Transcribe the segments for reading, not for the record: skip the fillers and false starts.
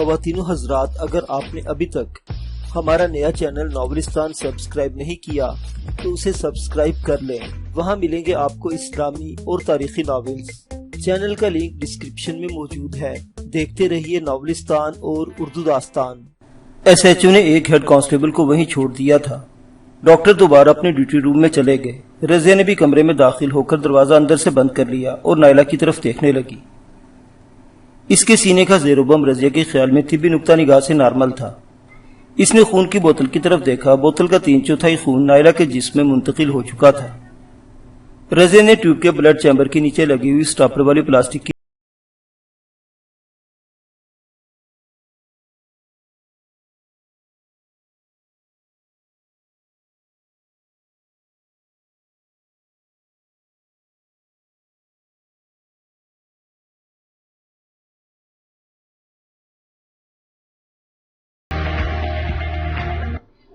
خواتین و حضرات، اگر آپ نے ابھی تک ہمارا نیا چینل ناولستان سبسکرائب نہیں کیا تو اسے سبسکرائب کر لیں۔ وہاں ملیں گے آپ کو اسلامی اور تاریخی ناولز۔ چینل کا لنک ڈسکرپشن میں موجود ہے۔ دیکھتے رہیے ناولستان اور اردو داستان۔ ایس ایچ او نے ایک ہیڈ کانسٹیبل کو وہیں چھوڑ دیا تھا۔ ڈاکٹر دوبارہ اپنے ڈیوٹی روم میں چلے گئے۔ رضیہ نے بھی کمرے میں داخل ہو کر دروازہ اندر سے بند کر لیا اور نائلہ کی طرف دیکھنے لگی۔ اس کے سینے کا زیر و بم رضیہ کے خیال میں طبی نقطہ نگاہ سے نارمل تھا۔ اس نے خون کی بوتل کی طرف دیکھا۔ بوتل کا 3/4 خون نائلہ کے جسم میں منتقل ہو چکا تھا۔ رضیہ نے ٹیوب کے بلڈ چیمبر کے نیچے لگی ہوئی سٹاپر والی پلاسٹک کی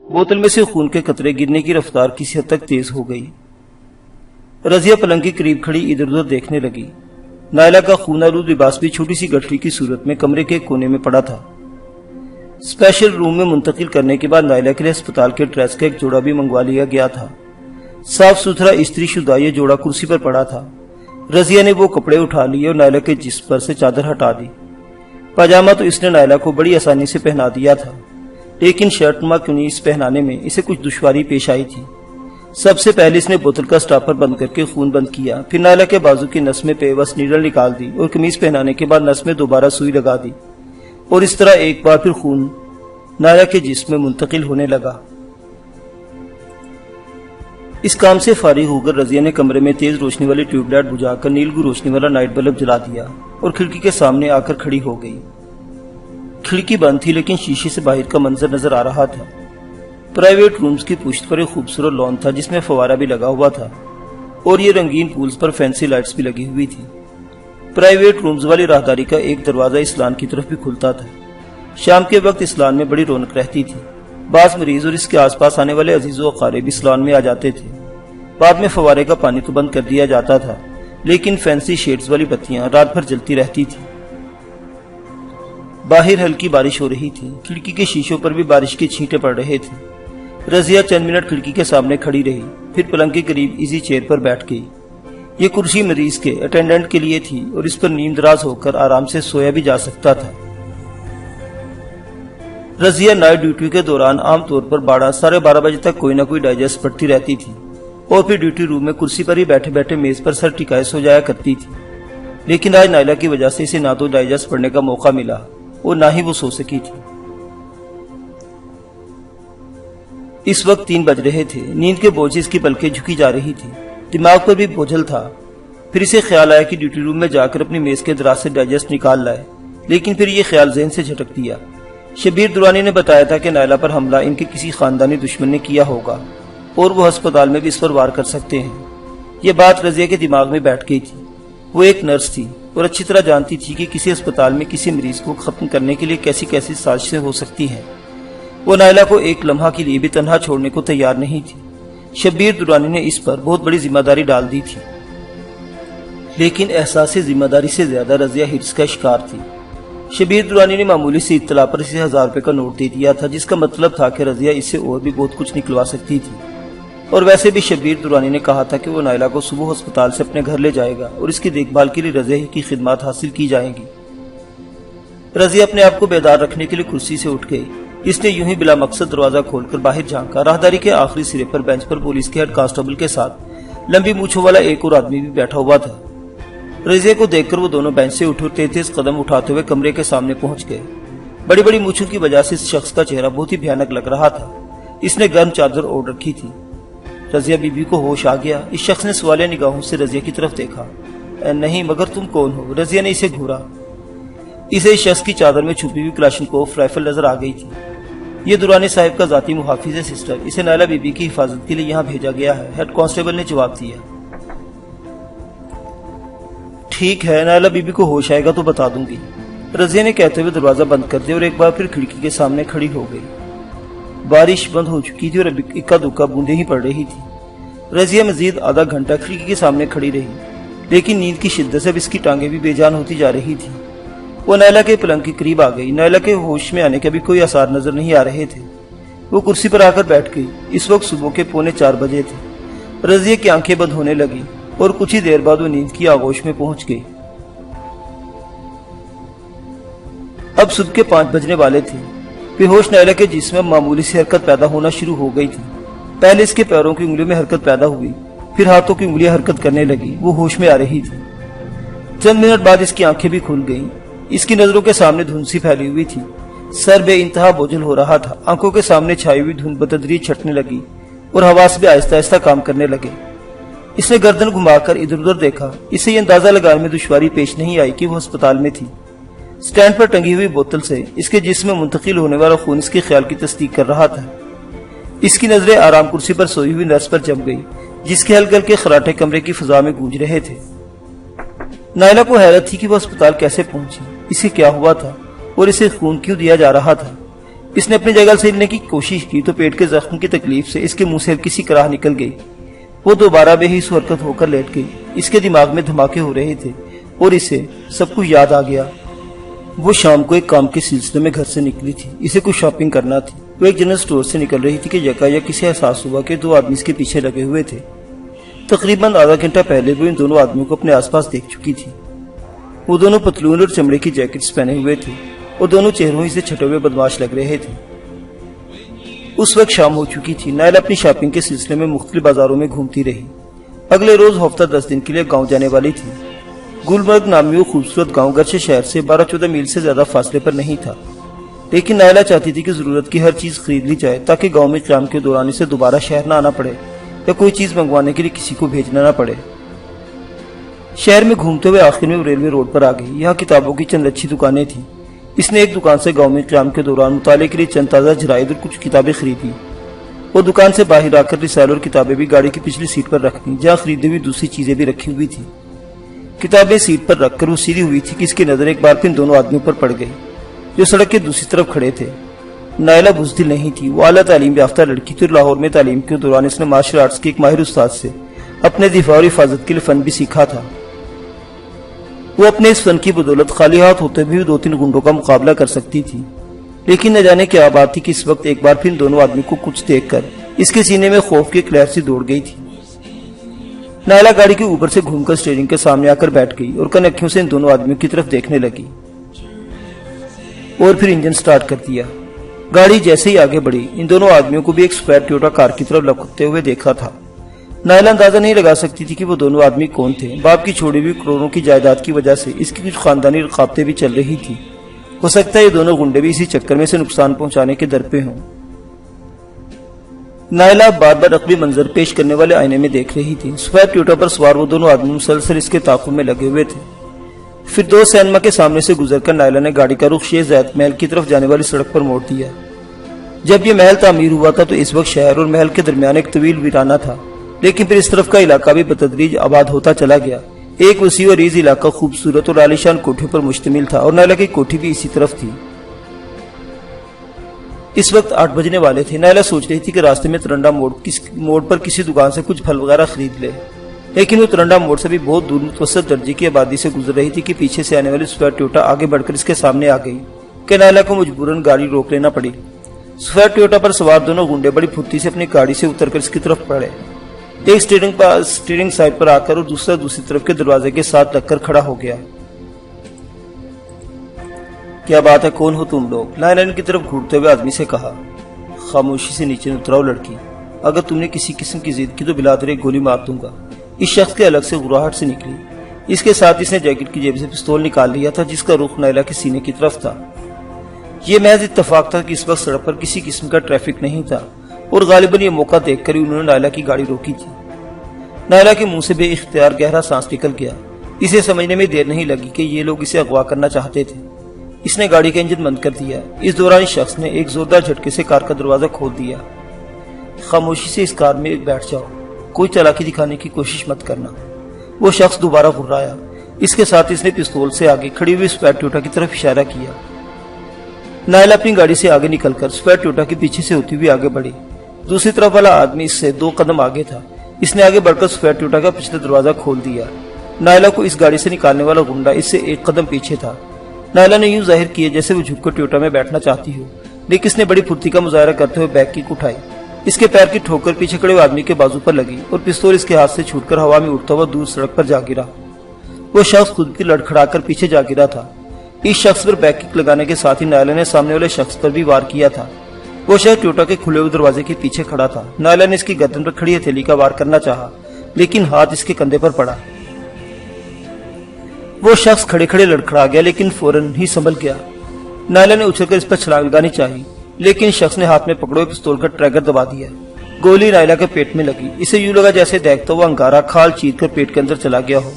بوتل میں سے خون کے قطرے گرنے کی رفتار کسی حد تک تیز ہو گئی۔ رضیہ پلنگ کے قریب کھڑی ادھر ادھر دیکھنے لگی۔ نائلہ کا خون آلود لباس بھی چھوٹی سی گٹھلی کی صورت میں کمرے کے کونے میں پڑا تھا۔ اسپیشل روم میں منتقل کرنے کے بعد نائلہ کے لیے ہسپتال کے ڈریس کا ایک جوڑا بھی منگوا لیا گیا تھا۔ صاف ستھرا استری شدہ یہ جوڑا کرسی پر پڑا تھا۔ رضیہ نے وہ کپڑے اٹھا لیے اور نائلہ کے جسم پر سے چادر ہٹا دی۔ پاجامہ تو اس نے نائلہ کو بڑی آسانی سے پہنا دیا تھا، لیکن شرٹ نما قمیص پہنانے میں اسے کچھ دشواری پیش آئی تھی۔ سب سے پہلے اس نے بوتل کا سٹاپر بند کر کے خون بند کیا، پھر نائلہ کے بازو کی نس میں پیوست نیڈل نکال دی اور قمیص پہنانے کے بعد نس میں دوبارہ سوئی لگا دی، اور اس طرح ایک بار پھر خون نائلہ کے جسم میں منتقل ہونے لگا۔ اس کام سے فارغ ہو کر رضیہ نے کمرے میں تیز روشنی والی ٹیوب لائٹ بجھا کر نیلگو روشنی والا نائٹ بلب جلا دیا اور کھڑکی کے سامنے آ کر کھڑی ہو گئی۔ کھڑکی بند تھی لیکن شیشے سے باہر کا منظر نظر آ رہا تھا۔ پرائیویٹ رومز کی پشت پر ایک خوبصورت لان تھا جس میں فوارہ بھی لگا ہوا تھا، اور یہ رنگین پولز پر فینسی لائٹس بھی لگی ہوئی تھی۔ پرائیویٹ رومز والی راہداری کا ایک دروازہ اس لان کی طرف بھی کھلتا تھا۔ شام کے وقت اس لان میں بڑی رونق رہتی تھی۔ بعض مریض اور اس کے آس پاس آنے والے عزیز و اقارب اس لان میں آ جاتے تھے۔ بعد میں فوارے کا پانی تو بند کر دیا جاتا تھا، لیکن فینسی شیڈز والی بتیاں رات بھر جلتی رہتی تھی۔ باہر ہلکی بارش ہو رہی تھی۔ کھڑکی کے شیشوں پر بھی بارش کے چھینٹے پڑ رہے تھے۔ رضیہ چند منٹ کھڑکی کے سامنے کھڑی رہی، پھر پلنگ کے قریب ایزی چیئر پر بیٹھ گئی۔ یہ کرسی مریض کے اٹینڈنٹ کے لیے تھی اور اس پر نیم دراز ہو کر آرام سے سویا بھی جا سکتا تھا۔ رضیہ نائٹ ڈیوٹی کے دوران عام طور پر 12:30 بجے تک کوئی نہ کوئی ڈائجسٹ پڑھتی رہتی تھی، اور پھر ڈیوٹی روم میں کرسی پر ہی بیٹھے بیٹھے میز پر سر ٹکائے سو جایا کرتی تھی۔ لیکن آج نائلہ کی وجہ سے اسے نہ تو ڈائجسٹ پڑھنے کا موقع ملا اور نہ ہی وہ سو سکی تھی۔ اس وقت 3 بج رہے تھے۔ نیند کے بوجھ سے اس کی پلکیں جھکی جا رہی تھی، دماغ پر بھی بوجھل تھا۔ پھر اسے خیال آیا کہ ڈیوٹی روم میں جا کر اپنی میز کے دراز سے ڈائجسٹ نکال لائے، لیکن پھر یہ خیال ذہن سے جھٹک دیا۔ شبیر درانی نے بتایا تھا کہ نائلہ پر حملہ ان کے کسی خاندانی دشمن نے کیا ہوگا اور وہ ہسپتال میں بھی اس پر وار کر سکتے ہیں۔ یہ بات رضیہ کے دماغ میں بیٹھ گئی تھی۔ وہ ایک نرس تھی اور اچھی طرح جانتی تھی کہ کسی ہسپتال میں کسی مریض کو ختم کرنے کے لیے کیسی کیسی سازشیں ہو سکتی ہیں۔ وہ نائلہ کو ایک لمحہ کے لیے بھی تنہا چھوڑنے کو تیار نہیں تھی۔ شبیر درانی نے اس پر بہت بڑی ذمہ داری ڈال دی تھی، لیکن احساس ذمہ داری سے زیادہ رضیہ ہرس کا شکار تھی۔ شبیر درانی نے معمولی سی اطلاع پر اسے 1000 روپے کا نوٹ دے دیا تھا، جس کا مطلب تھا کہ رضیہ اس سے اور بھی بہت کچھ نکلوا سکتی تھی۔ اور ویسے بھی شبیر درانی نے کہا تھا کہ وہ نائلہ کو صبح ہسپتال سے اپنے گھر لے جائے گا اور اس کی دیکھ بھال کے لیے رضیہ کی خدمات حاصل کی جائیں گی۔ رضیہ اپنے آپ کو بیدار رکھنے کے لیے کرسی سے اٹھ گئی۔ اس نے یوں ہی بلا مقصد دروازہ کھول کر باہر جھانکا۔ راہداری کے آخری سرے پر بینچ پر پولیس کے ہیڈ کانسٹیبل کے ساتھ لمبی مونچھوں والا ایک اور آدمی بھی بیٹھا ہوا تھا۔ رضیہ کو دیکھ کر وہ دونوں بینچ سے اٹھے اور تیز قدم اٹھاتے ہوئے کمرے کے سامنے پہنچ گئے۔ بڑی بڑی مونچھوں کی وجہ سے اس شخص کا چہرہ بہت ہی بھیانک لگ رہا تھا۔ اس نے گرم چادر اوڑھ رکھی تھی۔ رضیہ بی بی کو ہوش آ گیا۔ اس شخص نے سوالیہ نگاہوں سے رضیہ کی طرف دیکھا۔ نہیں، مگر تم کون ہو؟ رضیہ نے اسے گھورا۔ اسے اس شخص کی چادر میں چھپی ہوئی کلاشنکوف رائفل نظر آ گئی تھی۔ یہ درانی صاحب کا ذاتی محافظ ہے سسٹر، اسے نائلہ بی بی کی حفاظت کے لیے یہاں بھیجا گیا ہے، ہیڈ کانسٹیبل نے جواب دیا۔ ٹھیک ہے، نائلہ بی بی کو ہوش آئے گا تو بتا دوں گی، رضیہ نے کہتے ہوئے دروازہ بند کر دیا اور ایک بار پھر کھڑکی کے سامنے کھڑی ہو گئی۔ بارش بند ہو چکی تھی اور اب اکا دکا بوندیں ہی پڑ رہی تھی۔ رضیہ مزید آدھا گھنٹہ کھڑکی کے سامنے کھڑی رہی، لیکن نیند کی شدت سے اب اس کی ٹانگیں بھی بے جان ہوتی جا رہی تھی۔ وہ نائلہ کے پلنگ کے قریب آ گئی۔ نائلہ کے ہوش میں آنے کے بھی کوئی آثار نظر نہیں آ رہے تھے۔ وہ کرسی پر آ کر بیٹھ گئی۔ اس وقت صبح کے 3:45 تھے۔ رضیہ کی آنکھیں بند ہونے لگی اور کچھ ہی دیر بعد وہ نیند کی آغوش میں پہنچ گئی۔ اب صبح کے 5 بجنے والے تھے۔ بے ہوش نائلہ کے جسم میں معمولی سی حرکت پیدا ہونا شروع ہو گئی تھی۔ پہلے اس کے پیروں کی انگلیوں میں حرکت پیدا ہوئی، پھر ہاتھوں کی انگلیاں حرکت کرنے لگی۔ وہ ہوش میں آ رہی تھی۔ چند منٹ بعد اس کی آنکھیں بھی کھل گئیں۔ اس کی نظروں کے سامنے دھند سی پھیلی ہوئی تھی۔ سر بے انتہا بوجھل ہو رہا تھا۔ آنکھوں کے سامنے چھائی ہوئی دھند بتدریج چھٹنے لگی اور حواس بھی آہستہ آہستہ کام کرنے لگے۔ اس نے گردن گھما کر ادھر ادھر دیکھا۔ اسے یہ اندازہ لگانے میں دشواری پیش نہیں آئی کہ وہ ہسپتال میں تھی۔ سٹینڈ پر ٹنگی ہوئی بوتل سے اس کے جسم میں منتقل ہونے والا خون اس کے خیال کی تصدیق کر رہا تھا۔ اس کی نظریں آرام کرسی پر سوئی ہوئی نرس پر جم گئی، جس کے ہلکے ہلکے خراٹے کمرے کی فضا میں گونج رہے تھے۔ نائلہ کو حیرت تھی کہ وہ اسپتال کیسے پہنچی، اسے کیا ہوا تھا اور اسے خون کیوں دیا جا رہا تھا۔ اس نے اپنی جگہ سے ہلنے کی کوشش کی تو پیٹ کے زخم کی تکلیف سے اس کے منہ سے ہلکی سی کراہ نکل گئی۔ وہ دوبارہ بے حس حرکت ہو کر لیٹ گئی۔ اس کے دماغ میں دھماکے ہو رہے تھے اور اسے سب کچھ یاد آ گیا۔ وہ شام کو ایک کام کے سلسلے میں گھر سے نکلی تھی۔ اسے کچھ شاپنگ کرنا تھی۔ وہ ایک جنرل سٹور سے نکل رہی تھی کہ یکایک اسے احساس ہوا کہ 2 آدمی اس کے پیچھے لگے ہوئے تھے۔ تقریباً آدھا گھنٹہ پہلے وہ ان دونوں آدمیوں کو اپنے آس پاس دیکھ چکی تھی۔ وہ دونوں پتلون اور چمڑے کی جیکٹس پہنے ہوئے تھے اور دونوں چہروں ہی سے چھٹے ہوئے بدماش لگ رہے تھے۔ اس وقت شام ہو چکی تھی۔ نائلہ اپنی شاپنگ کے سلسلے میں مختلف بازاروں میں گھومتی رہی۔ اگلے روز ہفتہ 10 دن کے لیے گاؤں جانے والی تھی۔ گلمرگ نامی وہ خوبصورت گاؤں گرچہ شہر سے 12-14 میل سے زیادہ فاصلے پر نہیں تھا، لیکن نائلہ چاہتی تھی کہ ضرورت کی ہر چیز خرید لی جائے تاکہ گاؤں میں قیام کے دوران اسے دوبارہ شہر نہ آنا پڑے یا کوئی چیز منگوانے کے لیے کسی کو بھیجنا نہ پڑے۔ شہر میں گھومتے ہوئے آخر میں وہ ریلوے روڈ پر آ گئی۔ یہاں کتابوں کی چند اچھی دکانیں تھیں۔ اس نے ایک دکان سے گاؤں میں قیام کے دوران مطالعے کے لیے چند تازہ جرائد اور کچھ کتابیں خریدی۔ وہ دکان سے باہر آ کر رسالے اور کتابیں بھی گاڑی کی پچھلی سیٹ پر رکھ دیں، جہاں خریدی ہوئی دوسری چیزیں بھی رکھی ہوئی تھی۔ کتابیں سیٹ پر رکھ کر وہ سیدھی ہوئی تھی کہ اس کی نظر ایک بار پھر ان دونوں آدمیوں پر پڑ گئی جو سڑک کے دوسری طرف کھڑے تھے۔ نائلہ بزدل نہیں تھی، وہ اعلیٰ تعلیم یافتہ لڑکی تھی اور لاہور میں تعلیم کے دوران اس نے مارشل آرٹس کے ایک ماہر استاد سے اپنے دفاع اور حفاظت کے لیے فن بھی سیکھا تھا۔ وہ اپنے اس فن کی بدولت خالی ہاتھ ہوتے بھی 2-3 گنڈوں کا مقابلہ کر سکتی تھی، لیکن نہ جانے کیا بات تھی کہ اس وقت ایک بار پھر ان دونوں آدمی کو کچھ دیکھ کر اس کے سینے میں خوف کی ایک لہر سی دوڑ گئی تھی۔ نائلہ گاڑی کے اوپر سے گھوم کر اسٹیئرنگ کے سامنے آ کر بیٹھ گئی اور کنکھیوں سے ان دونوں آدمیوں کی طرف دیکھنے لگی اور پھر انجن سٹارٹ کر دیا۔ گاڑی جیسے ہی آگے بڑھی ان دونوں آدمیوں کو بھی ایک سپیر ٹویوٹا کار کی طرف لپکتے ہوئے دیکھا تھا۔ نائلہ اندازہ نہیں لگا سکتی تھی کہ وہ دونوں آدمی کون تھے۔ باپ کی چھوڑی ہوئی کروڑوں کی جائیداد کی وجہ سے اس کی کچھ خاندانی رقابتیں بھی چل رہی تھی۔ ہو سکتا ہے یہ دونوں گنڈے بھی اسی چکر میں سے نقصان پہنچانے کے در پہ ہوں۔ نائلہ بار بار عقلی منظر پیش کرنے والے آئینے میں دیکھ رہی تھی۔ سپیر ٹویوٹا پر سوار وہ دونوں آدمی مسلسل اس کے تعاقب میں لگے ہوئے تھے۔ پھر 2 سینما کے سامنے سے گزر کر نائلہ نے گاڑی کا رخ شیخ زاید محل کی طرف جانے والی سڑک پر موڑ دیا۔ جب یہ محل تعمیر ہوا تھا تو اس وقت شہر اور محل کے درمیان ایک طویل ویرانہ تھا، لیکن پھر اس طرف کا علاقہ بھی بتدریج آباد ہوتا چلا گیا۔ ایک وسیع و عریض علاقہ خوبصورت اور عالیشان کوٹھیوں پر مشتمل تھا اور نائلہ کی کوٹھی بھی اسی طرف تھی۔ اس وقت 8 بجنے والے تھے۔ نائلہ سوچ رہی تھی کہ راستے میں ترنڈا موڑ پر کسی دکان سے کچھ پھل وغیرہ خرید لے، لیکن وہ ترنڈا موڑ سے بھی بہت دور متوسط درجے کی آبادی سے گزر رہی تھی کہ پیچھے سے آنے والی سپیر ٹویوٹا آگے بڑھ کر اس کے سامنے آ گئی کہ نائلہ کو مجبوراً گاڑی روک لینا پڑی۔ سپیر ٹویوٹا پر سوار دونوں گنڈے بڑی پھرتی سے اپنی گاڑی سے اتر کر اس کی طرف پڑے۔ ایک سٹیئرنگ سائڈ پر آ کر اور دوسرا دوسری طرف کے دروازے کے ساتھ لگ کر کھڑا ہو گیا۔ کیا بات ہے، کون ہو تم لوگ؟ نائلہ نے کی طرف گھورتے ہوئے آدمی سے کہا۔ خاموشی سے نیچے اتراؤ لڑکی، اگر تم نے کسی قسم کی ضد کی تو بلادر ایک گولی مار دوں گا۔ اس شخص کے الگ سے غراہٹ سے نکلی۔ اس کے ساتھ اس نے جیکٹ کی جیب سے پستول نکال لیا تھا جس کا رخ نائلہ کے سینے کی طرف تھا۔ یہ محض اتفاق تھا کہ اس وقت سڑک پر کسی قسم کا ٹریفک نہیں تھا اور غالباً یہ موقع دیکھ کر ہی انہوں نے نائلہ کی گاڑی روکی تھی۔ نائلہ کے منہ سے بے اختیار گہرا سانس نکل گیا۔ اسے سمجھنے میں دیر نہیں لگی کہ یہ لوگ اسے اغوا کرنا چاہتے تھے۔ اس نے گاڑی کا انجن بند کر دیا۔ اس دوران اس شخص نے ایک زوردار جھٹکے سے کار کا دروازہ کھول دیا۔ خاموشی سے اس کار میں بیٹھ جاؤ، کوئی چالاکی دکھانے کی کوشش مت کرنا۔ وہ شخص دوبارہ غرایا۔ اس کے ساتھ اس نے پستول سے آگے کھڑی ہوئی سپیر ٹویوٹا کی طرف اشارہ کیا۔ نائلہ اپنی گاڑی سے آگے نکل کر سپیر ٹویوٹا کے پیچھے سے ہوتی ہوئی آگے بڑھی۔ دوسری طرف والا آدمی اس سے 2 قدم آگے تھا۔ اس نے آگے بڑھ کر سپیر ٹویوٹا کا پچھلا دروازہ کھول دیا۔ نائلہ کو اس گاڑی سے نکالنے والا گنڈا اس سے 1 قدم پیچھے تھا۔ نائلہ نے یوں ظاہر کیا جیسے وہ جھک کر ٹویوٹا میں بیٹھنا چاہتی ہو، لیکن اس نے بڑی پھرتی کا مظاہرہ کرتے ہوئے بیک کک اٹھائی۔ اس کے پیر کی ٹھوکر پیچھے کھڑے آدمی کے بازو پر لگی اور پستول اس کے ہاتھ سے چھوٹ کر ہوا میں اڑتا ہوا دور سڑک پر جا گرا۔ وہ شخص خود بھی لڑکھڑا کر پیچھے جا گرا تھا۔ اس شخص پر بیک کک لگانے کے ساتھ ہی نائلہ نے سامنے والے شخص پر بھی وار کیا تھا۔ وہ شخص ٹویوٹا کے کھلے ہوئے دروازے کے پیچھے کھڑا تھا۔ نائلہ نے اس کی گردن پر کھڑی ہتھیلی کا وار کرنا چاہا، لیکن ہاتھ اس کے کندھے پر پڑا۔ وہ شخص کھڑے کھڑے لڑکھڑا گیا، لیکن فوراً ہی سنبھل گیا۔ نائلہ نے اچھل کر اس پر چھلانگ لگانی چاہی، لیکن شخص نے ہاتھ میں پکڑے ہوئے پستول کا ٹریگر دبا دیا۔ گولی نائلہ کے پیٹ میں لگی۔ اسے یوں لگا جیسے دیکھتا ہوا انگارہ کھال چیر کر پیٹ کے اندر چلا گیا ہو۔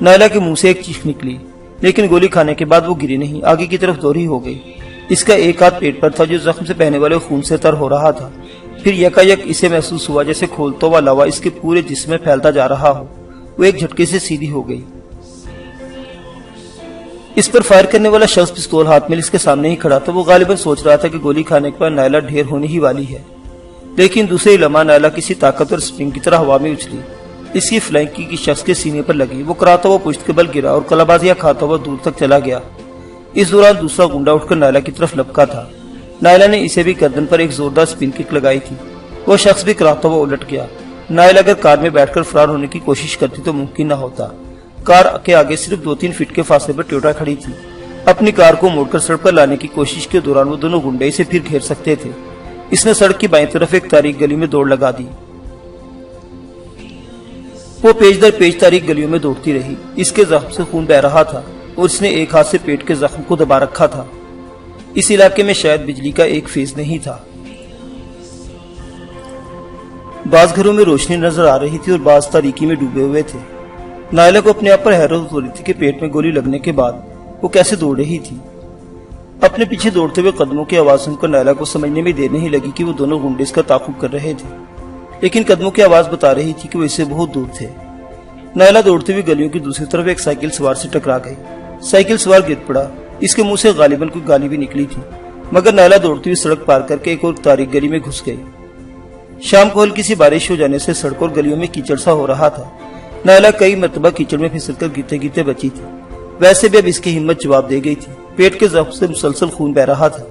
نائلہ کے منہ سے ایک چیخ نکلی، لیکن گولی کھانے کے بعد وہ گری نہیں، آگے کی طرف دوڑی ہو گئی۔ اس کا ایک ہاتھ پیٹ پر تھا جو زخم سے بہنے والے خون سے تر ہو رہا تھا۔ پھر یکایک اسے محسوس ہوا جیسے کھولتا ہوا لاوا اس کے پورے جسم میں پھیلتا جا رہا ہو۔ وہ ایک جھٹکے سے سیدھی ہو گئی۔ اس پر فائر کرنے والا شخص پستول ہاتھ میں اس کے سامنے ہی کھڑا تھا۔ وہ غالباً سوچ رہا تھا کہ گولی کھانے کے بعد نائلہ ڈھیر ہونے ہی والی ہے، لیکن دوسرے لمحہ نائلہ کسی طاقتور سپرنگ کی طرح ہوا میں اچھلی۔ اس کی فلنکی کی شخص کے سینے پر لگی۔ وہ کراتا ہوا پشت کے بل گرا اور کلابازیاں کھاتا ہوا دور تک چلا گیا۔ اس دوران دوسرا گنڈا اٹھ کر نائلہ کی طرف لپکا تھا۔ نائلہ نے اسے بھی گردن پر ایک زوردار سپن کک لگائی تھی۔ وہ شخص بھی کراتا ہوا الٹ گیا۔ نائلہ اگر کار میں بیٹھ کر فرار ہونے کی کوشش کرتی تو ممکن نہ ہوتا۔ کار کے آگے صرف 2-3 فٹ کے فاصلے پر ٹویوٹا کھڑی تھی۔ اپنی کار کو موڑ کر سڑک پر لانے کی کوشش کے دوران وہ دونوں گنڈے اسے پھر گھیر سکتے تھے۔ اس نے سڑک کی بائیں طرف ایک تاریک گلی میں دوڑ لگا دی۔ وہ پیچ در پیچ تاریک گلیوں میں دوڑتی رہی۔ اس کے زخم سے خون بہہ رہا تھا اور اس نے ایک ہاتھ سے پیٹ کے زخم کو دبا رکھا تھا۔ اس علاقے میں شاید بجلی کا ایک فیض نہیں تھا۔ بعض گھروں میں روشنی نظر آ رہی تھی اور بعض تاریکی میں ڈوبے ہوئے تھے۔ نائلہ کو اپنے آپ پر حیرت ہو رہی تھی کہ پیٹ میں گولی لگنے کے بعد وہ کیسے دوڑ رہی تھی۔ اپنے پیچھے دوڑتے ہوئے قدموں کی آواز سن کر نائلہ کو سمجھنے میں دیر نہیں لگی کہ وہ دونوں گنڈے اس کا تعاقب کر رہے تھے، لیکن قدموں کی آواز بتا رہی تھی کہ وہ اس سے بہت دور تھے۔ نائلہ دوڑتے ہوئے گلیوں کی دوسری طرف ایک سائیکل سوار سے ٹکرا گئی۔ سائیکل سوار گر پڑا۔ اس کے منہ سے غالباً کوئی گالی بھی نکلی تھی، مگر نائلہ دوڑتی ہوئی سڑک پار کر کے ایک اور تاریک گلی میں گھس گئی۔ شام کو ہلکی سی بارش ہو جانے سے سڑکوں اور گلیوں میں کیچڑ سا ہو رہا تھا۔ نائلہ کئی مرتبہ کیچڑ میں پھسل کر گرتے گرتے بچی تھی۔ ویسے بھی اب اس کی ہمت جواب دے گئی تھی۔ پیٹ کے زخم سے مسلسل خون بہ رہا تھا۔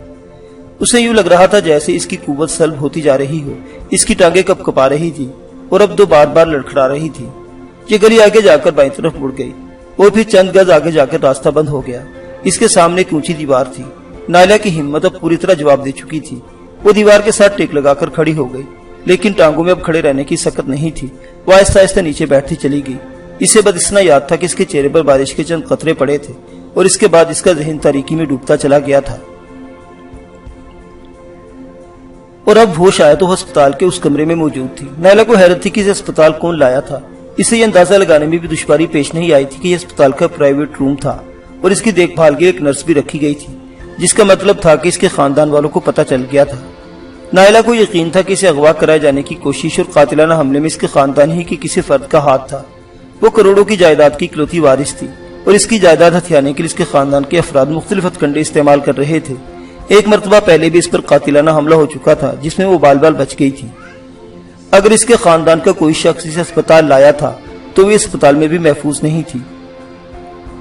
اسے یوں لگ رہا تھا جیسے اس کی قوت سلب ہوتی جا رہی ہو۔ اس کی ٹانگیں کپ کپا رہی تھی اور اب بار بار لڑکھڑا رہی تھی۔ یہ گلی آگے جا کر بائیں طرف مڑ گئی اور پھر چند گز آگے جا کر راستہ بند ہو گیا۔ اس کے سامنے ایک اونچی دیوار تھی۔ نائلہ کی ہمت اب پوری طرح جواب دے چکی تھی۔ وہ دیوار کے ساتھ ٹیک لگا کر کھڑی ہو گئی، لیکن ٹانگوں میں اب کھڑے رہنے کی سکت نہیں تھی۔ وہ آہستہ آہستہ نیچے بیٹھتی چلی گئی۔ اسے بس اتنا یاد تھا کہ اس کے چہرے پر بارش کے چند قطرے پڑے تھے اور اس کے بعد اس کا ذہن تاریکی میں ڈوبتا چلا گیا تھا۔ اور اب ہوش آیا تو ہسپتال کے اس کمرے میں موجود تھی۔ نائلہ کو حیرت تھی کہ اسے ہسپتال کون لایا تھا۔ اسے یہ اندازہ لگانے میں بھی دشواری پیش نہیں آئی تھی کہ یہ ہسپتال کا پرائیویٹ روم تھا اور اس کی دیکھ بھال کے ایک نرس بھی رکھی گئی تھی، جس کا مطلب تھا کہ اس کے خاندان والوں کو پتہ چل گیا تھا۔ نائلہ کو یقین تھا کہ اسے اغوا کرائے جانے کی کوشش اور قاتلانہ حملے میں اس کے خاندان ہی کے کسی فرد کا ہاتھ تھا۔ وہ کروڑوں کی جائیداد کی اکلوتی وارث تھی اور اس کی جائیداد ہتھیانے کے لیے اس کے خاندان کے افراد مختلف ہتھکنڈے استعمال کر رہے تھے۔ ایک مرتبہ پہلے بھی اس پر قاتلانہ حملہ ہو چکا تھا جس میں وہ بال بال بچ گئی تھی۔ اگر اس کے خاندان کا کوئی شخص اسے اسپتال لایا تھا تو وہ اسپتال میں بھی محفوظ نہیں تھی۔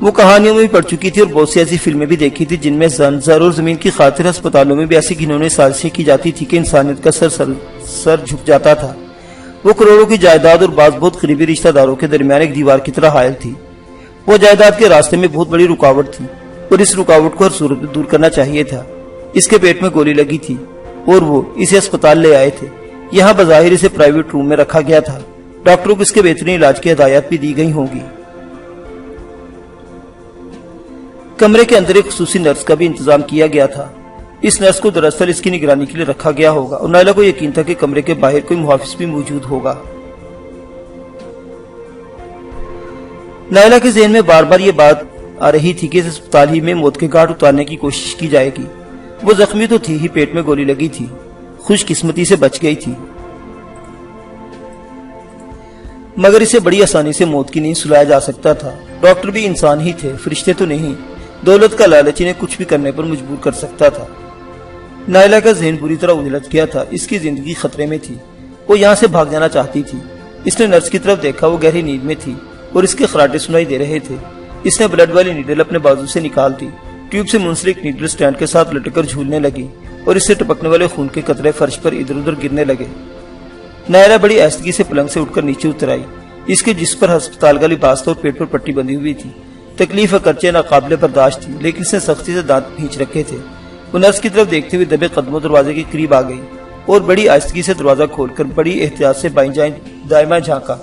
وہ کہانیوں میں بھی پڑھ چکی تھی اور بہت سی ایسی فلمیں بھی دیکھی تھی جن میں زر اور زمین کی خاطر اسپتالوں میں بھی ایسی گھنونے سازشیں کی جاتی تھی کہ انسانیت کا سر جھک جاتا تھا۔ وہ کروڑوں کی جائیداد اور بعض بہت قریبی رشتہ داروں کے درمیان ایک دیوار کی طرح حائل تھی۔ وہ جائیداد کے راستے میں بہت بڑی رکاوٹ تھی اور اس رکاوٹ کو ہر صورت میں دور کرنا چاہیے تھا۔ اس کے پیٹ میں گولی لگی تھی اور وہ اسے اسپتال لے آئے تھے۔ یہاں بظاہر اسے پرائیویٹ روم میں رکھا گیا تھا۔ ڈاکٹروں کو اس کے بہترین علاج کی ہدایات بھی دی گئی ہوں گی۔ کمرے کے اندر ایک خصوصی نرس کا بھی انتظام کیا گیا تھا۔ اس نرس کو دراصل اس کی نگرانی کے لیے رکھا گیا ہوگا اور نائلہ کو یقین تھا کہ کمرے کے باہر کوئی محافظ بھی موجود ہوگا۔ نائلہ کے ذہن میں بار بار یہ بات آ رہی تھی کہ اس اسپتال ہی میں موت کے گھاٹ اتارنے کی کوشش کی جائے گی۔ وہ زخمی تو تھی ہی، پیٹ میں گولی لگی تھی، خوش قسمتی سے بچ گئی تھی، مگر اسے بڑی آسانی سے موت کی نیند سلایا جا سکتا تھا۔ ڈاکٹر بھی انسان ہی تھے، فرشتے تو نہیں۔ دولت کا لالچ انہیں کچھ بھی کرنے پر مجبور کر سکتا تھا۔ نائلہ کا ذہن بری طرح الجھ گیا تھا۔ اس کی زندگی خطرے میں تھی۔ وہ یہاں سے بھاگ جانا چاہتی تھی۔ اس نے نرس کی طرف دیکھا، وہ گہری نیند میں تھی اور اس کے خراٹے سنائی دے رہے تھے۔ اس نے بلڈ والی نیڈل اپنے بازو سے نکال دی. ٹیوب سے منسلک نیڈل سٹینڈ کے ساتھ لٹک کر جھولنے لگی اور اس سے ٹپکنے والے خون کے قطرے فرش پر ادھر ادھر گرنے لگے. نائلہ بڑی آہستگی سے پلنگ سے اٹھ کر نیچے اتر آئی. اس کے جسم پر ہسپتال کا لباس تھا اور پیٹ پر پٹی بندھی ہوئی تھی. تکلیف اگرچہ ناقابل برداشت تھی لیکن اس نے سختی سے دانت بھینچ رکھے تھے. وہ نرس کی طرف دیکھتے ہوئے دبے قدموں دروازے کے قریب آ گئی اور بڑی آہستگی سے دروازہ کھول کر بڑی احتیاط سے بائیں دائیں جھانکا.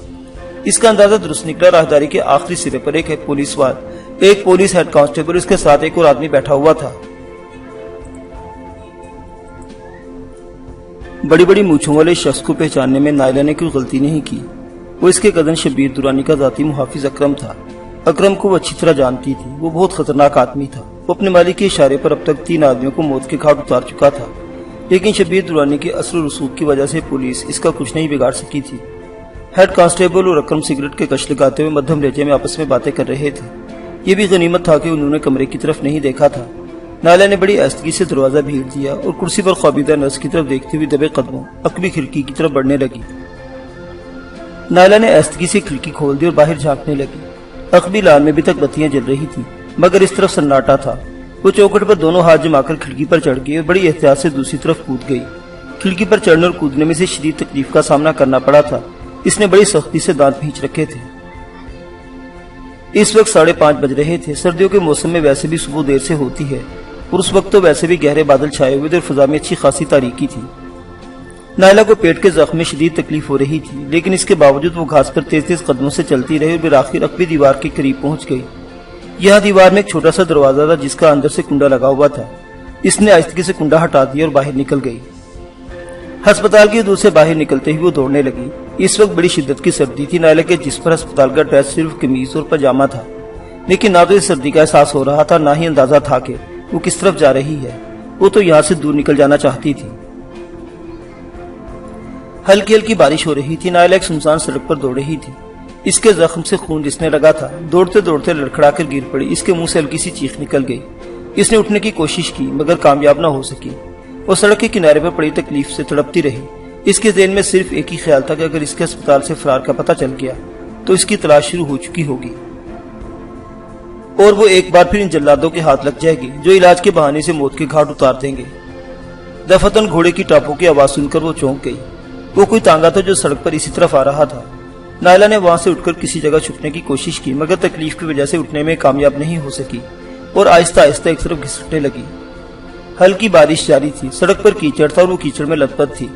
اس کا اندازہ درست نکلا. راہداری کے آخری سرے پر ایک پولیس وار، ایک پولیس ہیڈ کانسٹیبل، اس کے ساتھ ایک اور آدمی بیٹھا ہوا تھا. بڑی بڑی مونچھوں والے شخص کو پہچاننے میں نائلہ نے کوئی غلطی نہیں کی. وہ اس کے کزن شبیر درانی کا ذاتی محافظ اکرم تھا. اکرم کو وہ اچھی طرح جانتی تھی. وہ بہت خطرناک آدمی تھا. وہ اپنے مالک کے اشارے پر اب تک 3 آدمیوں کو موت کے گھاٹ اتار چکا تھا، لیکن شبیر درانی کے اثر و رسوخ کی وجہ سے پولیس اس کا کچھ نہیں بگاڑ سکی تھی. ہیڈ کانسٹیبل اور اکرم سگریٹ کے کش لگاتے ہوئے مدھم لہجے میں آپس میں باتیں کر رہے تھے. یہ بھی غنیمت تھا کہ انہوں نے کمرے کی طرف نہیں دیکھا تھا. نائلہ نے بڑی آہستگی سے دروازہ بھیڑ دیا اور کرسی پر خوابیدہ نرس کی طرف دیکھتے ہوئے دبے قدموں عقبی کھڑکی کی طرف بڑھنے لگی. نائلہ نے آہستگی سے کھڑکی کھول دی اور باہر جھانکنے لگی. عقبی لان میں بھی تک بتیاں جل رہی تھی مگر اس طرف سناٹا تھا. وہ چوکھٹ پر دونوں ہاتھ جما کر کھڑکی پر چڑھ گئی اور بڑی احتیاط سے دوسری طرف کود گئی. کھڑکی پر چڑھنے اور کودنے میں سے شدید تکلیف کا سامنا کرنا پڑا تھا. اس نے بڑی سختی سے دانت بھینچ رکھے تھے. اس وقت 5:30 بج رہے تھے. سردیوں کے موسم میں ویسے بھی صبح دیر سے ہوتی ہے اور اس وقت تو ویسے بھی گہرے بادل چھائے ہوئے تھے اور فضا میں اچھی خاصی تاریکی تھی. نائلہ کو پیٹ کے زخم میں شدید تکلیف ہو رہی تھی لیکن اس کے باوجود وہ گھاس پر تیز تیز قدموں سے چلتی رہی اور بالآخر عقبی دیوار کے قریب پہنچ گئی. یہاں دیوار میں ایک چھوٹا سا دروازہ تھا جس کا اندر سے کنڈا لگا ہوا تھا. اس نے آہستگی سے کنڈا ہٹا دیا اور باہر نکل گئی. ہسپتال کی حدود سے باہر نکلتے ہی وہ دوڑنے لگی. اس وقت بڑی شدت کی سردی تھی. نائلہ کے جس پر ہسپتال کا ڈریس صرف قمیض اور پاجامہ تھا، لیکن نہ تو اس سردی کا احساس ہو رہا تھا نہ ہی اندازہ تھا کہ وہ کس طرف جا رہی ہے. وہ تو یہاں سے دور نکل جانا چاہتی تھی. ہلکی ہلکی بارش ہو رہی تھی. نائلہ ایک سنسان سڑک پر دوڑ رہی تھی. اس کے زخم سے خون رسنے لگا تھا. دوڑتے دوڑتے لڑکھڑا کر گر پڑی. اس کے منہ سے ہلکی سی چیخ نکل گئی. اس نے اٹھنے کی کوشش کی مگر کامیاب نہ ہو سکی. وہ سڑک کے کنارے پر پڑی تکلیف سے تڑپتی رہی. اس کے ذہن میں صرف ایک ہی خیال تھا کہ اگر اس کے ہسپتال سے فرار کا پتہ چل گیا تو اس کی تلاش شروع ہو چکی ہوگی اور وہ ایک بار پھر ان جلادوں کے ہاتھ لگ جائے گی جو علاج کے بہانے سے موت کے گھاٹ اتار دیں گے. دفتن گھوڑے کی ٹاپوں کی آواز سن کر وہ چونک گئی. وہ کوئی تانگا تھا جو سڑک پر اسی طرف آ رہا تھا. نائلہ نے وہاں سے اٹھ کر کسی جگہ چھپنے کی کوشش کی مگر تکلیف کی وجہ سے اٹھنے میں کامیاب نہیں ہو سکی اور آہستہ آہستہ ایک طرف گھسٹنے لگی. ہلکی بارش جاری تھی. سڑک پر کیچڑ تھا اور وہ کیچڑ میں لت پت تھی.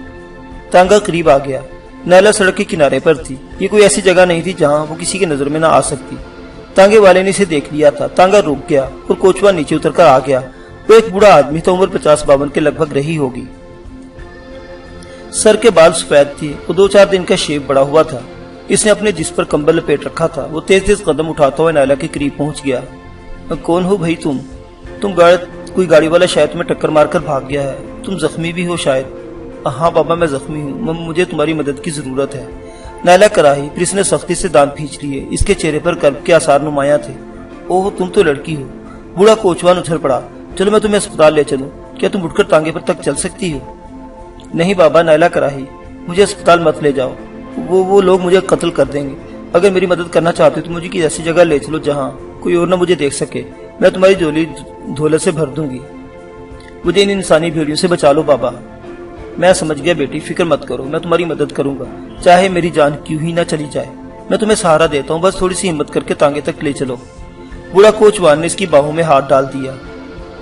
تانگا قریب آ گیا. نائلہ سڑک کے کنارے پر تھی. یہ کوئی ایسی جگہ نہیں تھی جہاں وہ کسی کی نظر میں نہ آ سکتی. تانگے والے نے اسے دیکھ لیا تھا. تانگا رک گیا اور کوچوا نیچے اتر کر آ گیا. وہ ایک بوڑھا آدمی تھا. عمر 50-52 کے لگ بھگ رہی ہوگی. سر کے بال سفید تھے. وہ 2-4 دن کا شیپ بڑا ہوا تھا. اس نے اپنے جسم پر کمبل لپیٹ رکھا تھا. وہ تیز تیز قدم اٹھاتا ہوا نائلہ کے قریب پہنچ گیا. کون ہو بھائی تم؟ کوئی گاڑی والا شاید تمہیں ٹکر مار کر بھاگ گیا ہے. تم زخمی بھی ہو شاید؟ ہاں بابا میں زخمی ہوں. مجھے تمہاری مدد کی ضرورت ہے. نائلہ کراہی. پھر اس نے سختی سے دانت بھینچ لیے. اس کے چہرے پر قلب کے آثار نمایاں تھے. اوہ تم تو لڑکی ہو. بوڑھا کوچوان اچھل پڑا. چلو میں تمہیں اسپتال لے چلوں. کیا تم اٹھ کر تانگے پر تک چل سکتی ہو؟ نہیں بابا. نائلہ کراہی. مجھے اسپتال مت لے جاؤ. وہ لوگ مجھے قتل کر دیں گے. اگر میری مدد کرنا چاہتے تو مجھے کسی ایسی جگہ لے چلو جہاں کوئی اور نہ مجھے دیکھ سکے. میں تمہاری جھولی دولت سے بھر دوں گی. مجھے ان انسانی بھیڑیوں سے بچا لو بابا. میں سمجھ گیا بیٹی. فکر مت کرو. میں تمہاری مدد کروں گا چاہے میری جان کیوں ہی نہ چلی جائے. میں تمہیں سہارا دیتا ہوں. بس تھوڑی سی ہمت کر کے تانگے تک لے چلو. بوڑھا کوچوان نے اس کی باہوں میں ہاتھ ڈال دیا.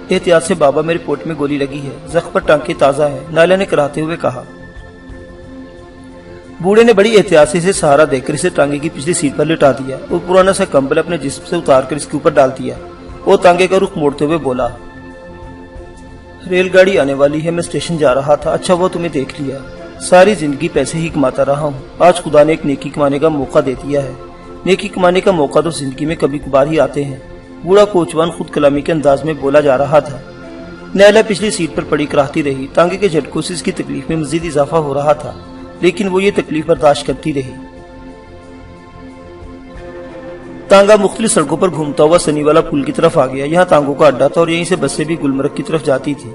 احتیاط سے بابا. میرے پوٹ میں گولی لگی ہے. زخم پر ٹانکے تازہ ہے. نائلہ نے کراتے ہوئے کہا. بوڑھے نے بڑی احتیاط سے اسے سہارا دے کر اسے ٹانگے کی پچھلی سیٹ پر لٹا دیا اور پرانا سا کمبل اپنے جسم سے اتار کر اس کے اوپر ڈال دیا. وہ تانگے کا رخ موڑتے ہوئے بولا. ریل گاڑی آنے والی ہے. میں اسٹیشن جا رہا تھا. اچھا وہ تمہیں دیکھ لیا. ساری زندگی پیسے ہی کماتا رہا ہوں. آج خدا نے ایک نیکی کمانے کا موقع دے دیا ہے. نیکی کمانے کا موقع تو زندگی میں کبھی کبھار ہی آتے ہیں. بوڑھا کوچوان خود کلامی کے انداز میں بولا جا رہا تھا. نائلہ پچھلی سیٹ پر پڑی کراہتی رہی. تانگے کے جھٹکوں سے اس کی تکلیف میں مزید اضافہ ہو رہا تھا لیکن وہ یہ تکلیف برداشت کرتی رہی. تانگا مختلف سڑکوں پر گھومتا ہوا سنی والا پل کی طرف آ گیا. یہاں تانگوں کا اڈا تھا اور یہیں سے بسیں بھی گلمرگ کی طرف جاتی تھی.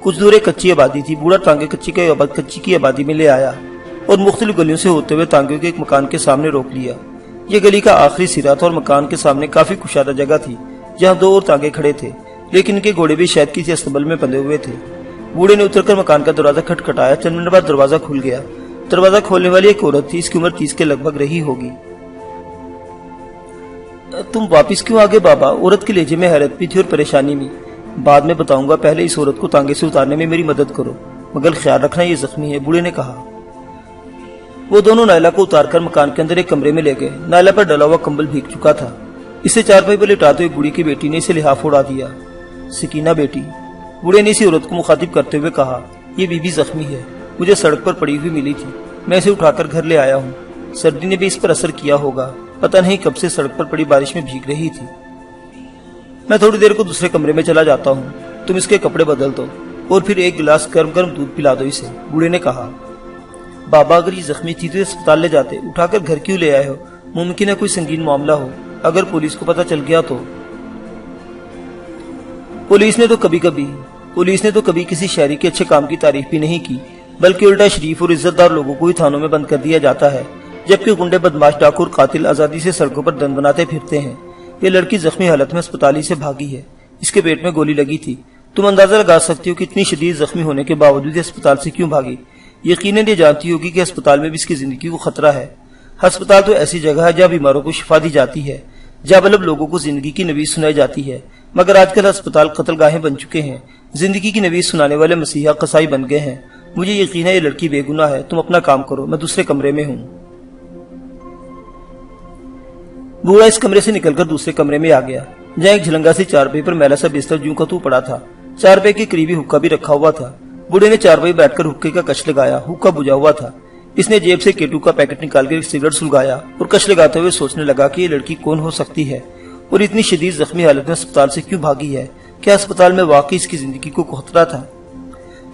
کچھ دور ایک کچی آبادی تھی. بوڑھا تانگے کچی کی آبادی میں لے آیا اور مختلف گلیوں سے ہوتے ہوئے تانگے کے ایک مکان کے سامنے روک لیا. یہ گلی کا آخری سرا تھا اور مکان کے سامنے کافی کشادہ جگہ تھی جہاں 2 اور تانگے کھڑے تھے، لیکن ان کے گھوڑے بھی شاید کسی استبل میں بندھے ہوئے تھے۔ بوڑھے نے اتر کر مکان کا دروازہ کھٹکھٹایا۔ چند منٹ بعد دروازہ کھل گیا۔ دروازہ کھولنے والی ایک عورت تھی، اس کی عمر 30 کے لگ بھگ رہی ہوگی۔ تم واپس کیوں آگے بابا؟ عورت کے لہجے میں حیرت بھی تھی اور پریشانی بھی۔ بعد میں بتاؤں گا، پہلے اس عورت کو تانگے سے اتارنے میں میری مدد کرو، مگر خیال رکھنا یہ زخمی ہے، بوڑھے نے کہا۔ وہ دونوں نائلہ کو اتار کر مکان کے اندر ایک کمرے میں لے گئے۔ نائلہ پر ڈلا ہوا کمبل بھیگ چکا تھا۔ اسے چارپائی پر لٹاتے ہوئے بوڑھی کی بیٹی نے اسے لحاف اڑا دیا۔ سکینہ بیٹی، بوڑھے نے اسی عورت کو مخاطب کرتے ہوئے کہا، یہ بی بی زخمی ہے، مجھے سڑک پر پڑی ہوئی ملی تھی، میں اسے اٹھا کر گھر لے آیا ہوں۔ سردی نے بھی اس پر اثر کیا ہوگا، پتہ نہیں کب سے سڑک پر پڑی بارش میں بھیگ رہی تھی۔ میں تھوڑی دیر کو دوسرے کمرے میں چلا جاتا ہوں، تم اس کے کپڑے بدل دو اور پھر ایک گلاس گرم گرم دودھ پلا دو اسے، بوڑھے نے کہا۔ بابا اگر یہ زخمی تھی تو اسپتال لے جاتے، اٹھا کر گھر کیوں لے آئے ہو؟ ممکن ہے کوئی سنگین معاملہ ہو، اگر پولیس کو پتہ چل گیا تو۔ پولیس نے تو کبھی کسی شہری کے اچھے کام کی تعریف بھی نہیں کی، بلکہ الٹا شریف اور عزت دار لوگوں کو ہی تھانوں میں بند کر دیا جاتا ہے، جبکہ گنڈے بدماش ڈاکو اور قاتل آزادی سے سڑکوں پر دن بناتے پھرتے ہیں۔ یہ لڑکی زخمی حالت میں اسپتال ہی سے بھاگی ہے، اس کے پیٹ میں گولی لگی تھی۔ تم اندازہ لگا سکتی ہو کہ اتنی شدید زخمی ہونے کے باوجود اسپتال سے کیوں بھاگی؟ یقیناً یہ جانتی ہوگی کہ اسپتال میں بھی اس کی زندگی کو خطرہ ہے۔ ہسپتال تو ایسی جگہ ہے جہاں بیماروں کو شفا دی جاتی ہے، جہاں بلب لوگوں کو زندگی کی نوید سنائی جاتی ہے، مگر آج کل ہسپتال قتل گاہیں بن چکے ہیں، زندگی کی نوید سنانے والے مسیحا قصائی بن گئے ہیں۔ مجھے یقین ہے یہ لڑکی بے گناہ ہے، تم اپنا کام کرو، میں دوسرے کمرے میں ہوں۔ بوڑھا اس کمرے سے نکل کر دوسرے کمرے میں آ گیا، جہاں ایک جھلنگا سی چارپائی پر میلا سا بستر جوں کا تو پڑا تھا۔ چارپائی کے قریبی حقہ بھی رکھا ہوا تھا۔ بوڑھے نے چارپائی بیٹھ کر حقے کا کش لگایا، حقہ بجھا ہوا تھا۔ اس نے جیب سے کیٹو کا پیکٹ نکال کر ایک سگریٹ سلگایا اور کش لگاتے ہوئے سوچنے لگا کہ یہ لڑکی کون ہو سکتی ہے اور اتنی شدید زخمی حالت میں اسپتال سے کیوں بھاگی ہے؟ کیا اسپتال میں واقعی اس کی زندگی کو خطرہ تھا؟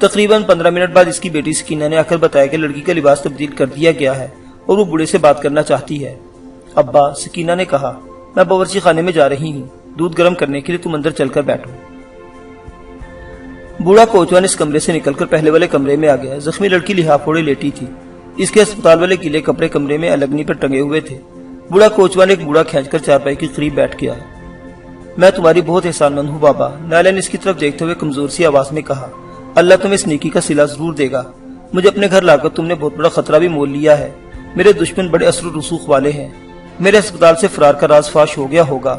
تقریباً 15 منٹ بعد اس کی بیٹی سکینہ نے آ کر بتایا کہ لڑکی کا لباس تبدیل کر دیا گیا ہے اور وہ بوڑھے سے بات کرنا چاہتی ہے۔ ابا، سکینہ نے کہا، میں باورچی خانے میں جا رہی ہوں، دودھ گرم کرنے کے لیے تم اندر چل کر بیٹھو۔ بوڑھا کوچوان اس کمرے سے نکل کر پہلے والے کمرے میں آ گیا۔ زخمی لڑکی لحاف اوڑھے لیٹی تھی، اس کے اسپتال والے گیلے کپڑے کمرے میں الگنی پر ٹنگے ہوئے تھے۔ بوڑھا کوچوان ایک بوڑھا کھینچ کر چارپائی کے قریب بیٹھ گیا۔ میں تمہاری بہت احسان مند ہوں بابا، نائلہ نے اس کی طرف دیکھتے ہوئے کمزور سی آواز میں کہا۔ اللہ تمہیں اس نیکی کا صلہ ضرور دے گا۔ مجھے اپنے گھر لا کر تم نے بہت بڑا خطرہ بھی مول لیا ہے۔ میرے دشمن بڑے اثر و رسوخ والے ہیں، میرے اسپتال سے فرار کا راز فاش ہو گیا ہوگا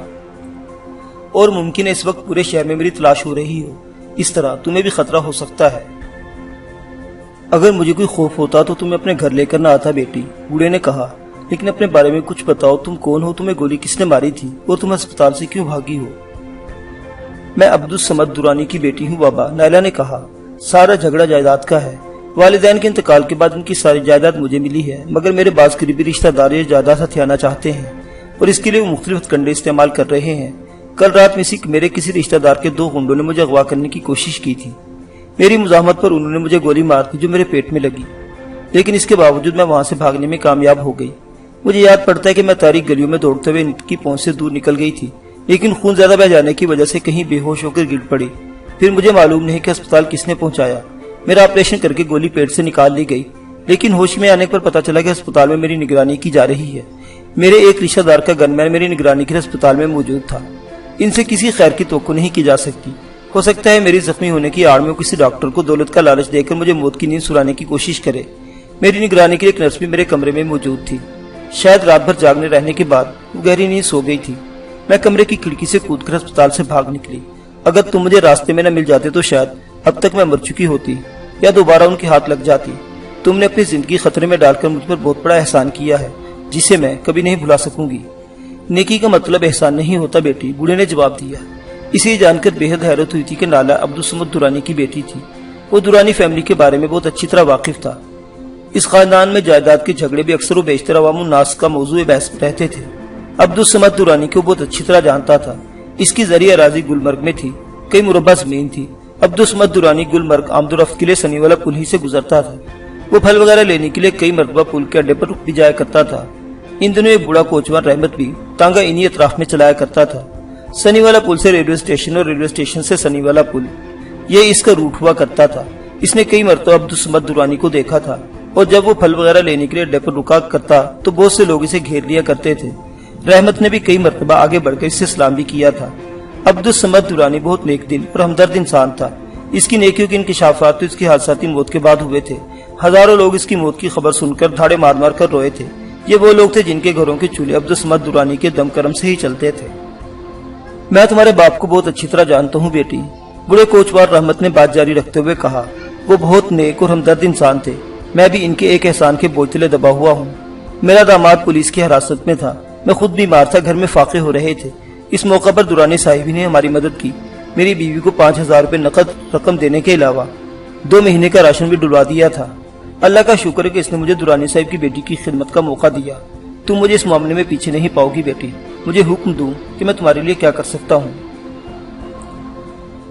اور ممکن ہے اس وقت پورے شہر میں میری تلاش ہو رہی ہو، اس طرح تمہیں بھی خطرہ ہو سکتا ہے۔ اگر مجھے کوئی خوف ہوتا تو تمہیں اپنے گھر لے کر نہ آتا بیٹی، بوڑھے نے کہا، لیکن اپنے بارے میں کچھ بتاؤ، تم کون ہو، تمہیں گولی کس نے ماری تھی اور تم اسپتال سے کیوں بھاگی ہو؟ میں عبدالصمد درانی کی بیٹی ہوں بابا، نائلہ نے کہا۔ سارا جھگڑا جائیداد کا ہے، والدین کے انتقال کے بعد ان کی ساری جائیداد مجھے ملی ہے، مگر میرے بعض قریبی رشتہ دار یہ جائیداد ہتھیانا چاہتے ہیں اور اس کے لیے وہ مختلف کنڈے استعمال کر رہے ہیں۔ کل رات میں میرے کسی رشتہ دار کے 2 گنڈوں نے مجھے اغوا کرنے کی کوشش کی تھی۔ میری مزاحمت پر انہوں نے مجھے گولی مار دی جو میرے پیٹ میں لگی، لیکن اس کے باوجود میں وہاں سے بھاگنے میں کامیاب ہو گئی۔ مجھے یاد پڑتا ہے کہ میں تاریک گلیوں میں دوڑتے ہوئے ان کی پہنچ سے دور نکل گئی تھی، لیکن خون زیادہ بہ جانے کی وجہ سے کہیں بے ہوش ہو کر گر پڑی۔ پھر مجھے معلوم نہیں کہ اسپتال کس نے پہنچایا۔ میرا آپریشن کر کے گولی پیٹ سے نکال لی گئی، لیکن ہوش میں آنے پر پتا چلا کہ اسپتال میں میری نگرانی کی جا رہی ہے۔ میرے ایک رشتہ دار کا گن مین میری نگرانی کے لیے اسپتال میں موجود تھا۔ ان سے کسی خیر کی توقع نہیں کی جا سکتی۔ ہو سکتا ہے میری زخمی ہونے کی آڑ میں کسی ڈاکٹر کو دولت کا لالچ دے کر مجھے موت کی نیند سلانے کی کوشش کرے۔ میری نگرانی کے لیے ایک نرس بھی میرے کمرے میں موجود تھی۔ شاید رات بھر جاگنے رہنے کے بعد وہ گہری نیند سو گئی تھی۔ میں کمرے کی کھڑکی سے کود کر اسپتال سے بھاگ نکلی۔ اگر تم مجھے راستے میں نہ مل جاتے تو شاید اب تک میں مر چکی ہوتی یا دوبارہ ان کے ہاتھ لگ جاتی۔ تم نے اپنی زندگی خطرے میں ڈال کر مجھ پر بہت بڑا احسان کیا ہے جسے میں کبھی نہیں بھلا سکوں گی۔ نیکی کا مطلب احسان نہیں ہوتا بیٹی، بوڑھے نے جواب دیا۔ اسے جان کر بے حد حیرت ہوئی تھی کہ نائلہ عبدالصمد درانی کی بیٹی تھی۔ وہ درانی فیملی کے بارے میں بہت اچھی طرح واقف تھا۔ اس خاندان میں جائیداد کے جھگڑے بھی اکثر و بیشتر عوام الناس کا موضوع بحث رہتے تھے۔ عبدالصمد درانی کو بہت اچھی طرح جانتا تھا۔ اس کی زرعی اراضی گلمرگ میں تھی، کئی مربع زمین تھی۔ عبدالصمد درانی گلمرگ آمد و رفت کے لیے سنی والا پل ہی سے گزرتا تھا۔ وہ پھل وغیرہ لینے کے لیے کئی مرتبہ پل کے اڈے پر رک بھی جایا کرتا تھا۔ ان دنوں ایک بوڑھا کوچوان رحمت بھی تانگا انہی اطراف میں چلایا کرتا تھا۔ سنی والا پل سے ریلوے اسٹیشن اور ریلوے اسٹیشن سے سنی والا پل، یہ اس کا روٹ ہوا کرتا تھا۔ اس نے کئی مرتبہ عبدالصمد درانی کو دیکھا تھا۔ اور جب وہ پھل وغیرہ لینے کے لیے اڈے پر رکا کرتا تو بہت سے لوگ اسے گھیر لیا کرتے تھے۔ رحمت نے بھی کئی مرتبہ آگے بڑھ کر اس سے سلام بھی کیا تھا۔ عبدالصمد درانی بہت نیک دل اور ہمدرد انسان تھا۔ اس کی نیکیوں کے انکشافات تو اس کی حادثاتی موت کے بعد ہوئے تھے۔ ہزاروں لوگ اس کی موت کی خبر سن کر دھاڑے مار مار کر روئے تھے۔ یہ وہ لوگ تھے جن کے گھروں کے چولہے عبدالصمد درانی کے دم کرم سے ہی چلتے تھے۔ میں تمہارے باپ کو بہت اچھی طرح جانتا ہوں بیٹی، بڑے کوچوار رحمت نے بات جاری رکھتے ہوئے کہا۔ وہ بہت نیک اور ہمدرد انسان تھے۔ میں بھی ان کے ایک احسان کے بوجھ تلے دبا ہوا ہوں۔ میرا داماد پولیس کی حراست میں تھا، میں خود بیمار تھا، گھر میں فاقے ہو رہے تھے۔ اس موقع پر درانی صاحب نے ہماری مدد کی۔ میری بیوی کو 5,000 روپے نقد رقم دینے کے علاوہ 2 مہینے کا راشن بھی ڈلوا دیا تھا۔ اللہ کا شکر ہے کہ اس نے مجھے درانی صاحب کی بیٹی کی خدمت کا موقع دیا۔ تم مجھے اس معاملے میں پیچھے نہیں پاؤ گی بیٹی۔ مجھے حکم دوں کہ میں تمہارے لیے کیا کر سکتا ہوں۔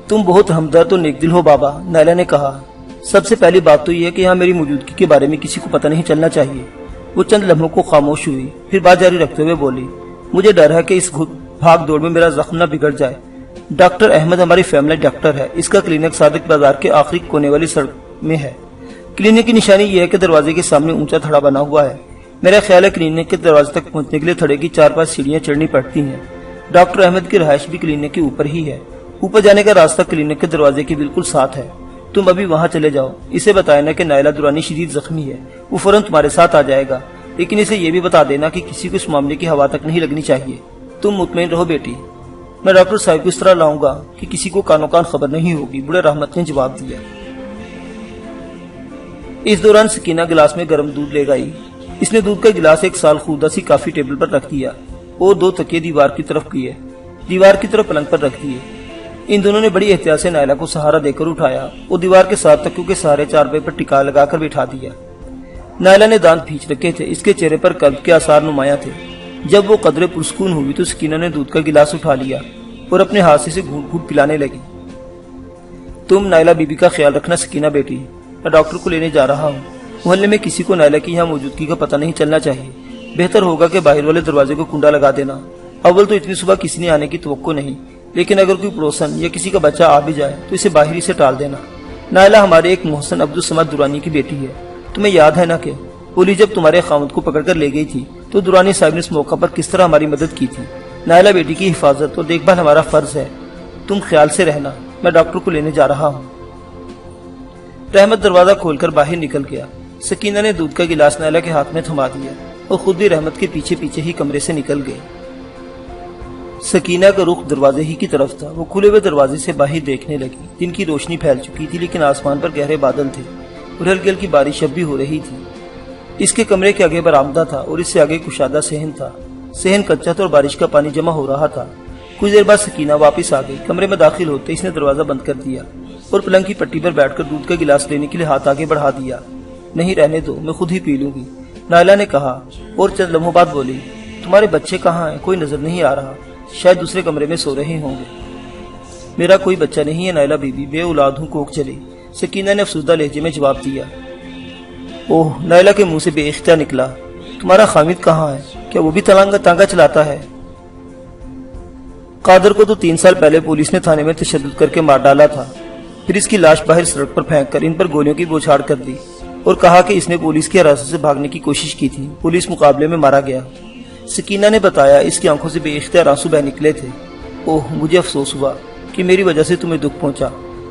تم بہت ہمدرد اور نیک دل ہو بابا، نائلہ نے کہا۔ سب سے پہلی بات تو یہ ہے کہ یہاں میری موجودگی کے بارے میں کسی کو پتہ نہیں چلنا چاہیے۔ وہ چند لمحوں کو خاموش ہوئی، پھر بات جاری رکھتے ہوئے بولی۔ مجھے ڈر ہے کہ اس بھاگ دوڑ میں میرا زخم نہ بگڑ جائے۔ ڈاکٹر احمد ہماری فیملی ڈاکٹر ہے۔ اس کا کلینک صادق بازار کے آخری کونے والی سڑک میں ہے۔ کلینک کی نشانی یہ ہے کہ دروازے کے سامنے اونچا تھڑا بنا ہوا ہے۔ میرا خیال ہے کلینک کے دروازے تک پہنچنے کے لیے تھڑے کی 4-5 سیڑھیاں چڑھنی پڑتی ہیں۔ ڈاکٹر احمد کی رہائش بھی کلینک کے اوپر ہی ہے۔ اوپر جانے کا راستہ کلینک کے دروازے کے بالکل ساتھ ہے۔ تم ابھی وہاں چلے جاؤ، اسے بتایا نا کہ نائلہ درانی شدید زخمی ہے، وہ فوراً تمہارے ساتھ آ جائے گا، لیکن اسے یہ بھی بتا دینا کہ کسی کو اس معاملے کی ہوا تک نہیں لگنی چاہیے۔ تم مطمئن رہو بیٹی، میں ڈاکٹر صاحب کو اس طرح لاؤں گا کہ کسی کو کانوں کان خبر نہیں ہوگی، بوڑھے رحمت نے جواب دیا۔ اس دوران سکینہ گلاس میں گرم دودھ لے گئی۔ اس نے دودھ کا گلاس ایک سال خوردہ سی کافی ٹیبل پر رکھ دیا اور 2 تکیے دیوار کی طرف کیے، دیوار کی طرف پلنگ پر رکھ دیے۔ ان دونوں نے بڑی احتیاط سے نائلہ کو سہارا دے کر اٹھایا اور دیوار کے ساتھ تکیوں کے سہارے 4 پے پر ٹکا لگا کر بٹھا دیا۔ نائلہ نے دانت بھینچ رکھے تھے، اس کے چہرے پر قلب کے آثار نمایاں تھے۔ جب وہ قدرے پرسکون ہوئی تو سکینہ نے دودھ کا گلاس اٹھا لیا اور اپنے ہاتھ سے گھونٹ گھونٹ پلانے لگی۔ تم نائلہ بی بی کا خیال رکھنا سکینہ بیٹی، میں ڈاکٹر کو لینے جا رہا ہوں۔ محلے میں کسی کو نائلہ کی یہاں موجودگی کا پتہ نہیں چلنا چاہیے۔ بہتر ہوگا کہ باہر والے دروازے کو کنڈا لگا دینا۔ اول تو اتنی صبح کسی نے آنے کی توقع نہیں، لیکن اگر کوئی پڑوسن یا کسی کا بچہ آ بھی جائے تو اسے باہر ہی سے ٹال دینا۔ نائلہ ہمارے ایک محسن عبدالصمد درانی کی بیٹی ہے۔ تمہیں یاد ہے نا کہ پولیس جب تمہارے خاوند کو پکڑ کر لے گئی تھی تو درانی صاحب نے اس موقع پر کس طرح ہماری مدد کی تھی۔ نائلہ بیٹی کی حفاظت اور دیکھ بھال ہمارا فرض ہے۔ تم خیال سے رہنا، میں ڈاکٹر کو لینے جا رہا ہوں۔ رحمت دروازہ کھول کر باہر نکل گیا۔ سکینہ نے دودھ کا گلاس نائلہ کے ہاتھ میں تھما دیا اور خود بھی رحمت کے پیچھے پیچھے ہی کمرے سے نکل گئے۔ سکینہ کا رخ دروازے ہی کی طرف تھا۔ وہ کھلے ہوئے دروازے سے باہر دیکھنے لگی۔ دن کی روشنی پھیل چکی تھی لیکن آسمان پر گہرے بادل تھے اور ہلکی ہلکی بارش اب بھی ہو رہی تھی۔ اس کے کمرے کے آگے برآمدہ تھا اور اس سے آگے کشادہ صحن تھا۔ صحن کچا تھا اور بارش کا پانی جمع ہو رہا تھا۔ کچھ دیر بعد سکینہ واپس آ گئی۔ کمرے میں داخل ہوتے اس نے دروازہ بند کر دیا اور پلنگ کی پٹی پر بیٹھ کر دودھ کا گلاس لینے کے لیے ہاتھ آگے بڑھا دیا۔ نہیں رہنے دو، میں خود ہی پی لوں گی، نائلہ نے کہا اور چند لمحوں بعد بولی۔ تمہارے بچے کہاں ہیں؟ کوئی نظر نہیں آ رہا، شاید دوسرے کمرے میں سو رہے ہوں گے۔ میرا کوئی بچہ نہیں ہے نائلہ بی بی، بے اولاد ہوں، کوکھ چلی، سکینہ نے افسردہ لہجے میں جواب دیا۔ اوہ، نائلہ کے منہ سے بے اختیار نکلا۔ تمہارا خامد کہاں ہے؟ کیا وہ بھی تانگا چلاتا ہے؟ قادر کو تو 3 سال پہلے پولیس نے تھانے میں تشدد کر کے مار ڈالا تھا، پھر اس کی لاش باہر سڑک پر پھینک کر ان پر گولیوں کی بوچھاڑ کر دی اور کہا کہ اس نے پولیس کی حراست سے بھاگنے کی کوشش کی تھی، پولیس مقابلے میں مارا گیا۔ سکینہ نے بتایا اس کی آنکھوں سے بے اختیار آنسو بہ نکلے تھے۔ اوہ، مجھے افسوس ہوا کہ میری وجہ سے تمہیں دکھ پہنچا۔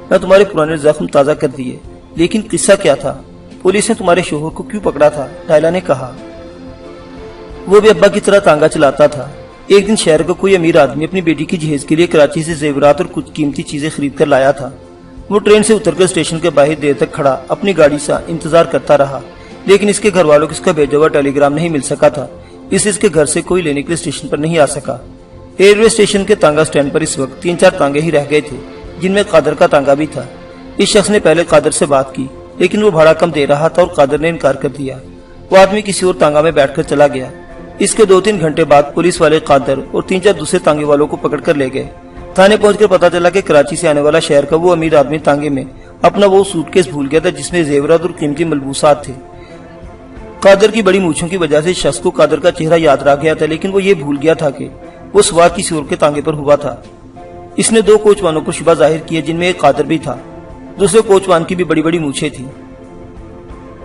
میں تمہارے پرانے زخم تازہ کر دیے، لیکن قصہ کیا تھا؟ پولیس نے تمہارے شوہر کو کیوں پکڑا تھا؟ نائلہ نے کہا۔ وہ بھی ابا کی طرح تانگا چلاتا تھا۔ ایک دن شہر کا کوئی امیر آدمی اپنی بیٹی کی جہیز کے لیے کراچی سے زیورات اور کچھ قیمتی چیزیں خرید کر لایا تھا۔ وہ ٹرین سے اتر کر اسٹیشن کے باہر دیر تک کھڑا اپنی گاڑی سے انتظار کرتا رہا، لیکن اس کے گھر والوں کو اس کا بھیجا ہوا ٹیلی گرام نہیں مل سکا تھا، اس لیے اس کے گھر سے کوئی لینے کے لیے اسٹیشن پر نہیں آ سکا۔ ریلوے اسٹیشن کے تانگا سٹینڈ پر اس وقت 3-4 تانگے ہی رہ گئے تھے، جن میں قادر کا تانگا بھی تھا۔ اس شخص نے پہلے قادر سے بات کی، لیکن وہ بھاڑا کم دے رہا تھا اور قادر نے انکار کر دیا۔ وہ آدمی کسی اور تانگا میں بیٹھ کر چلا گیا۔ اس کے 2-3 گھنٹے بعد پولیس والے قادر اور 3-4 دوسرے تانگے والوں کو پکڑ کر لے گئے۔ تھانے پہنچ کر پتا چلا کہ کراچی سے آنے والا شہر کا وہ امیر آدمی تانگے میں اپنا وہ سوٹ کیس بھول گیا تھا جس میں زیورات اور قیمتی ملبوسات تھے۔ قادر کی بڑی مونچھوں کی وجہ سے اس شخص کو قادر کا چہرہ یاد رہ گیا تھا، لیکن وہ یہ بھول گیا تھا کہ وہ سوار کسی اور کے تانگے پر ہوا تھا۔ اس نے 2 کوچوانوں پر شبہ ظاہر کیا، جن میں ایک قادر بھی تھا۔ دوسرے کوچوان کی بھی بڑی بڑی مونچھیں تھیں۔